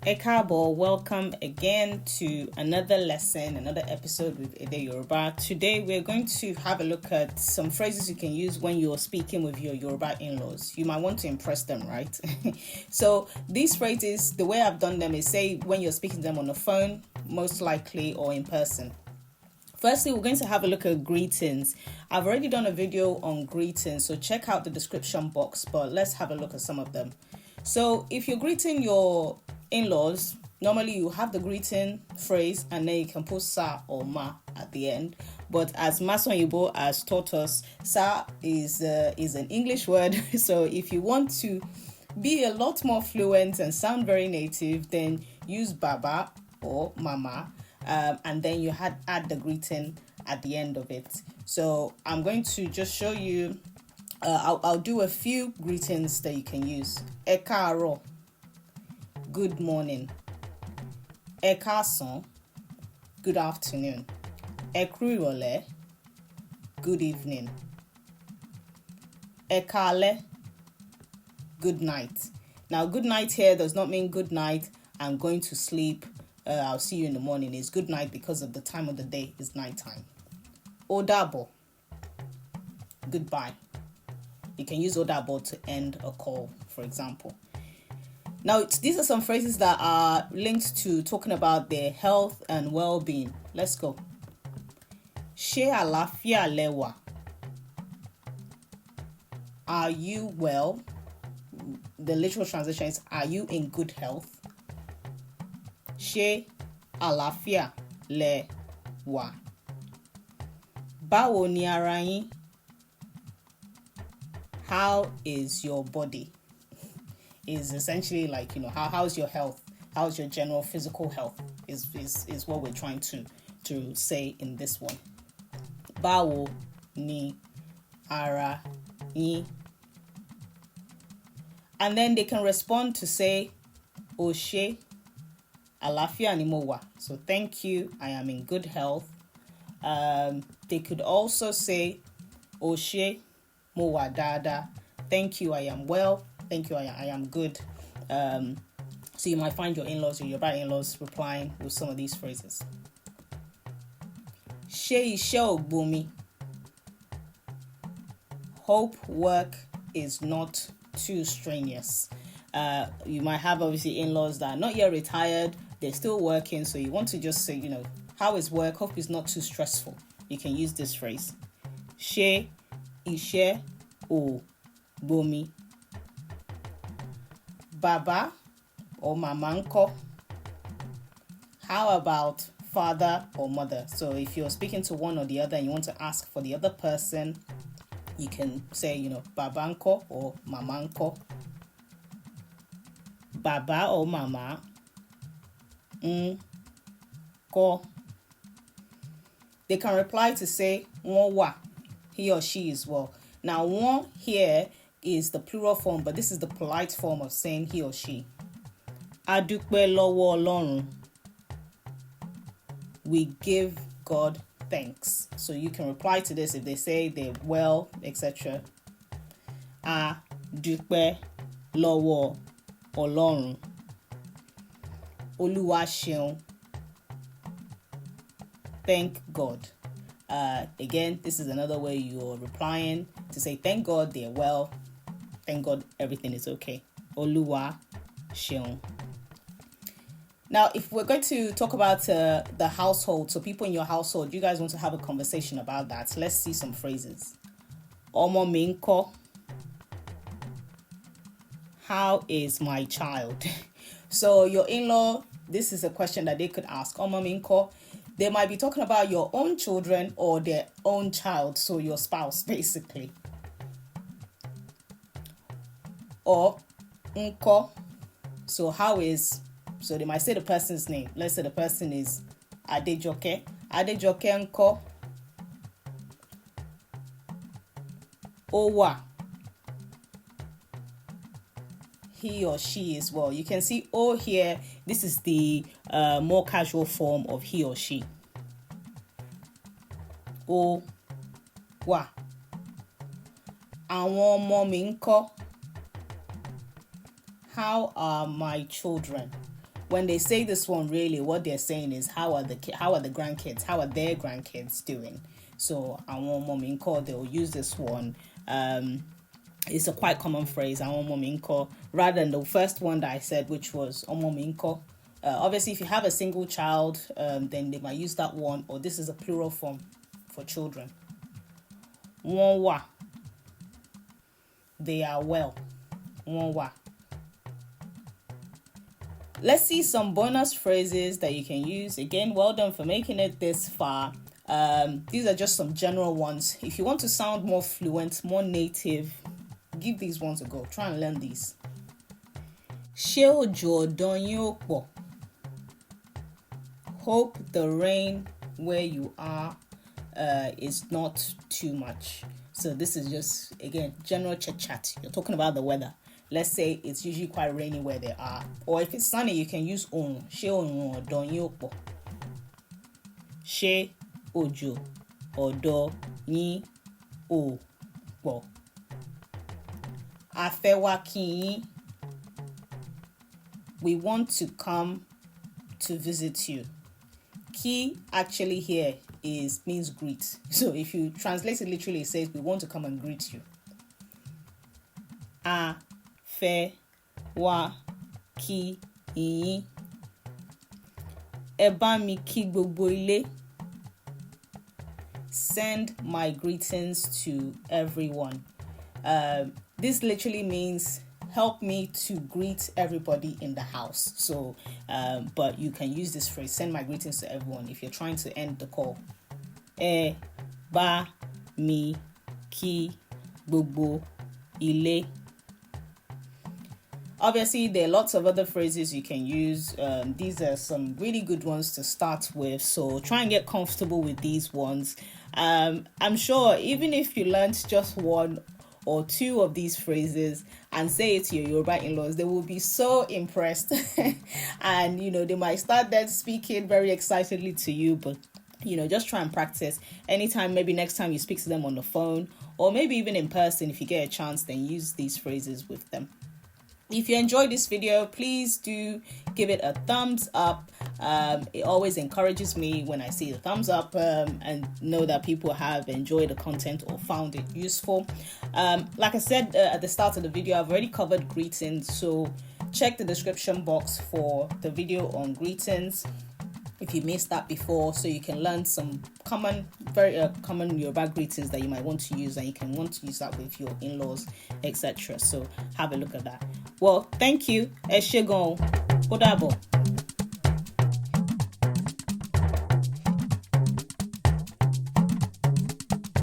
Ekabo, welcome again to another lesson, another episode with Ede Yoruba. Today we're going to have a look at some phrases you can use when you're speaking with your Yoruba in-laws. You might want to impress them, right? So these phrases, the way I've done them is say when you're speaking to them on the phone, most likely, or in person. Firstly, we're going to have a look at greetings. I've already done a video on greetings, so check out the description box, but let's have a look at some of them. So if you're greeting your in-laws, normally you have the greeting phrase and then you can put sa or ma at the end. But as Mason Yibo has taught us, sa is an English word. So if you want to be a lot more fluent and sound very native, then use baba or mama. And then you add the greeting at the end of it. So I'm going to just show you, I'll do a few greetings that you can use. Ẹ káàárọ̀, good morning. Ẹ káàsán, good afternoon. Ẹ kú ìrọ̀lẹ́, good evening. Ẹ káalẹ́, good night. Now, good night here does not mean good night, I'm going to sleep, I'll see you in the morning. It's good night because of the time of the day is nighttime. Ó dàbọ̀, goodbye. You can use ó dàbọ̀ to end a call, for example. Now, these are some phrases that are linked to talking about their health and well-being. Let's go. Ṣé àlàáfíà lẹ wà? Are you well? The literal translation is, are you in good health? Ṣé àlàáfíà lẹ wà? Báwo ni ara yín? How is your body? Is essentially like, how's your health? How's your general physical health? Is what we're trying to say in this one. Báwo ni ara yín? And then they can respond to say, Ó ṣé, àlàáfíà ni mo wà. So thank you, I am in good health. They could also say, Ó ṣé, mo wà dáadáa. Thank you, I am well. Thank you, I am good. So you might find your in-laws or your bad in-laws replying with some of these phrases. Ṣé iṣẹ́ ò gbomi? Hope work is not too strenuous. You might have obviously in-laws that are not yet retired. They're still working. So you want to just say, how is work? Hope is not too stressful. You can use this phrase. Ṣé iṣẹ́ ò gbomi? Baba or mama ńkọ́? How about father or mother? So if you're speaking to one or the other and you want to ask for the other person, you can say, baba ńkọ́ or mama ńkọ́. Baba or mama ńkọ́. They can reply to say wọ́n wà, he or she is well. Now, wọ́n here is the plural form, but this is the polite form of saying he or she. A dúpẹ́ lọ́wọ́ Ọlọ́run. We give God thanks. So you can reply to this if they say they're well, etc. A dúpẹ́ lọ́wọ́ Ọlọ́run. Olúwa ṣeun. Thank God. Again, this is another way you're replying to say thank God they're well. Thank God everything is okay. Olúwa ṣeun. Now, if we're going to talk about the household, so people in your household, you guys want to have a conversation about that. Let's see some phrases. Ọmọ mi ńkọ́? How is my child? So your in-law, this is a question that they could ask. Ọmọ mi ńkọ́? They might be talking about your own children or their own child, so your spouse, basically. Or ńkọ́? So so they might say the person's name. Let's say the person is Adejoke. Adejoke ńkọ́? Ó wà. He or she is well. You can see O here. This is the more casual form of he or she. Ó wà. Àwọn ọmọ mi ńkọ́? How are my children? when they say this one, really what they're saying is how are their grandkids doing. So àwọn ọmọ mi ńkọ́, they'll use this one. It's a quite common phrase, àwọn ọmọ mi ńkọ́, rather than the first one that I said, which was ọmọ mi ńkọ́. Obviously, if you have a single child, then they might use that one, or this is a plural form for children. Wọ́n wà, they are well. Wọ́n wà. Let's see some bonus phrases that you can use. Again, well done for making it this far. These are just some general ones. If you want to sound more fluent, more native, give these ones a go. Try and learn these. Ṣé òjò ọ̀dọ̀ yín ò pọ̀? Hope the rain where you are is not too much. So this is just, again, general chit chat. You're talking about the weather. Let's say it's usually quite rainy where they are. Or if it's sunny, you can use òrùn. Ṣé òrùn ọ̀dọ̀ yín ò pọ̀? Ṣé òjò ọ̀dọ̀ yín ò pọ̀? A fẹ́ wá kí yín. We want to come to visit you. Kí actually here means greet. So if you translate it literally, it says we want to come and greet you. A fẹ́ wá kí yín. Ẹ bá mi kí gbogbo ilé. Send my greetings to everyone. This literally means help me to greet everybody in the house. So, but you can use this phrase, send my greetings to everyone, if you're trying to end the call. Ẹ bá mi kí gbogbo ilé. Obviously, there are lots of other phrases you can use. These are some really good ones to start with. So try and get comfortable with these ones. I'm sure even if you learned just one or two of these phrases and say it to your Yoruba in-laws, they will be so impressed. And, they might start then speaking very excitedly to you, but, just try and practice. Anytime, maybe next time you speak to them on the phone, or maybe even in person, if you get a chance, then use these phrases with them. If you enjoyed this video, please do give it a thumbs up. It always encourages me when I see the thumbs up and know that people have enjoyed the content or found it useful. Like I said at the start of the video, I've already covered greetings, so check the description box for the video on greetings if you missed that before, so you can learn some very common Yoruba greetings that you might want to use, and you can want to use that with your in-laws, etc. So have a look at that. Well, thank you. Ẹ ṣé gan-an. Ó dàbọ̀.